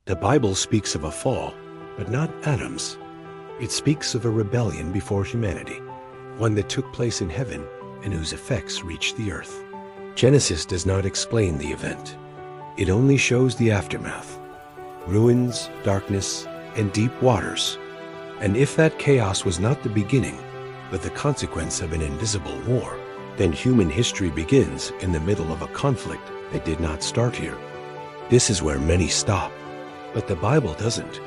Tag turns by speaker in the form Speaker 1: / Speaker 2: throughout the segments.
Speaker 1: The Bible speaks of a fall, but not Adam's. It speaks of a rebellion before humanity, one that took place in heaven and whose effects reached the earth. Genesis does not explain the event. It only shows the aftermath: ruins, darkness, and deep waters. And if that chaos was not the beginning, but the consequence of an invisible war, then human history begins in the middle of a conflict that did not start here. This is where many stop, but the Bible doesn't.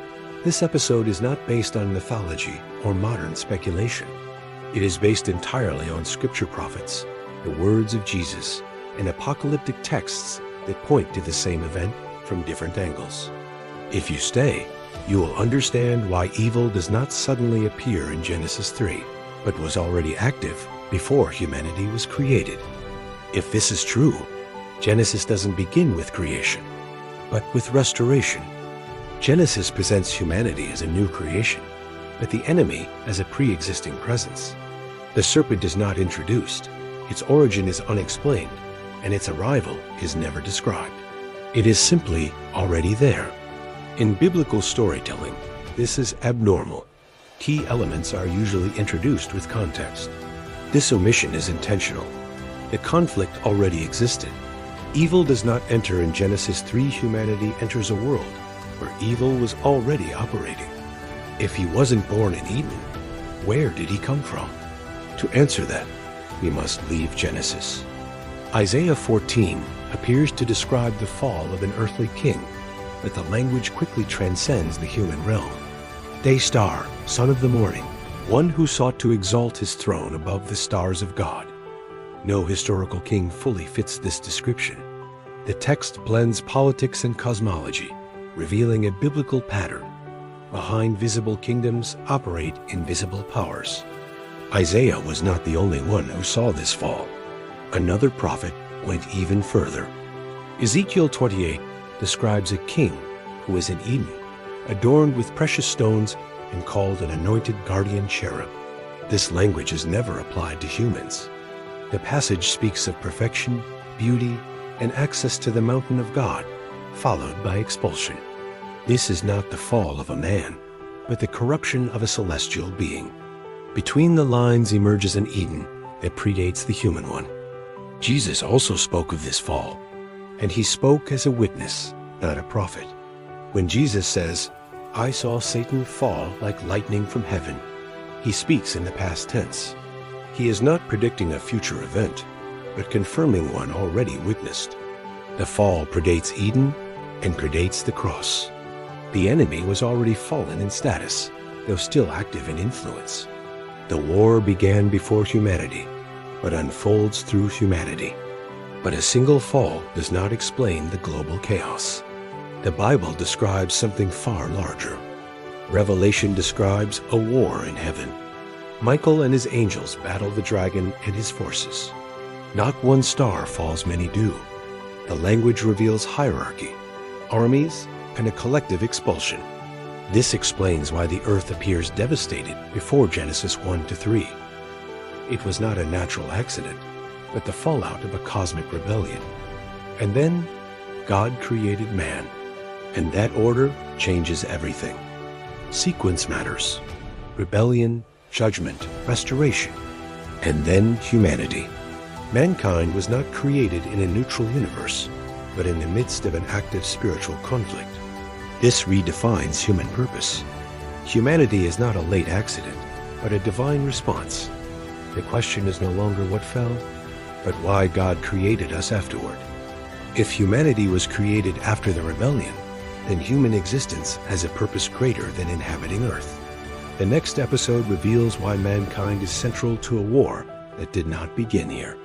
Speaker 1: This episode is not based on mythology or modern speculation. It is based entirely on scripture prophets, the words of Jesus, and apocalyptic texts that point to the same event from different angles. If you stay, you will understand why evil does not suddenly appear in Genesis 3, but was already active before humanity was created. If this is true, Genesis doesn't begin with creation, but with restoration. Genesis presents humanity as a new creation, but the enemy as a pre-existing presence. The serpent is not introduced, its origin is unexplained, and its arrival is never described. It is simply already there. In biblical storytelling, this is abnormal. Key elements are usually introduced with context. This omission is intentional. The conflict already existed. Evil does not enter in Genesis 3. Humanity enters a world where evil was already operating. If he wasn't born in Eden, where did he come from? To answer that, we must leave Genesis. Isaiah 14 appears to describe the fall of an earthly king, but the language quickly transcends the human realm. Day star, son of the morning, one who sought to exalt his throne above the stars of God. No historical king fully fits this description. The text blends politics and cosmology, revealing a biblical pattern. Behind visible kingdoms operate invisible powers. Isaiah was not the only one who saw this fall. Another prophet went even further. Ezekiel 28 describes a king who is in Eden, adorned with precious stones and called an anointed guardian cherub. This language is never applied to humans. The passage speaks of perfection, beauty, and access to the mountain of God, followed by expulsion. This is not the fall of a man, but the corruption of a celestial being. Between the lines emerges an Eden that predates the human one. Jesus also spoke of this fall, and he spoke as a witness, not a prophet. When Jesus says, "I saw Satan fall like lightning from heaven," he speaks in the past tense. He is not predicting a future event, but confirming one already witnessed. The fall predates Eden and predates the cross. The enemy was already fallen in status, though still active in influence. The war began before humanity, but unfolds through humanity. But a single fall does not explain the global chaos. The Bible describes something far larger. Revelation describes a war in heaven. Michael and his angels battle the dragon and his forces. Not one star falls many dew. The language reveals hierarchy, armies, and a collective expulsion. This explains why the earth appears devastated before Genesis 1-3. It was not a natural accident, but the fallout of a cosmic rebellion. And then God created man, and that order changes everything. Sequence matters: rebellion, judgment, restoration, and then humanity. Mankind was not created in a neutral universe, but in the midst of an active spiritual conflict. This redefines human purpose. Humanity is not a late accident, but a divine response. The question is no longer what fell, but why God created us afterward. If humanity was created after the rebellion, then human existence has a purpose greater than inhabiting Earth. The next episode reveals why mankind is central to a war that did not begin here.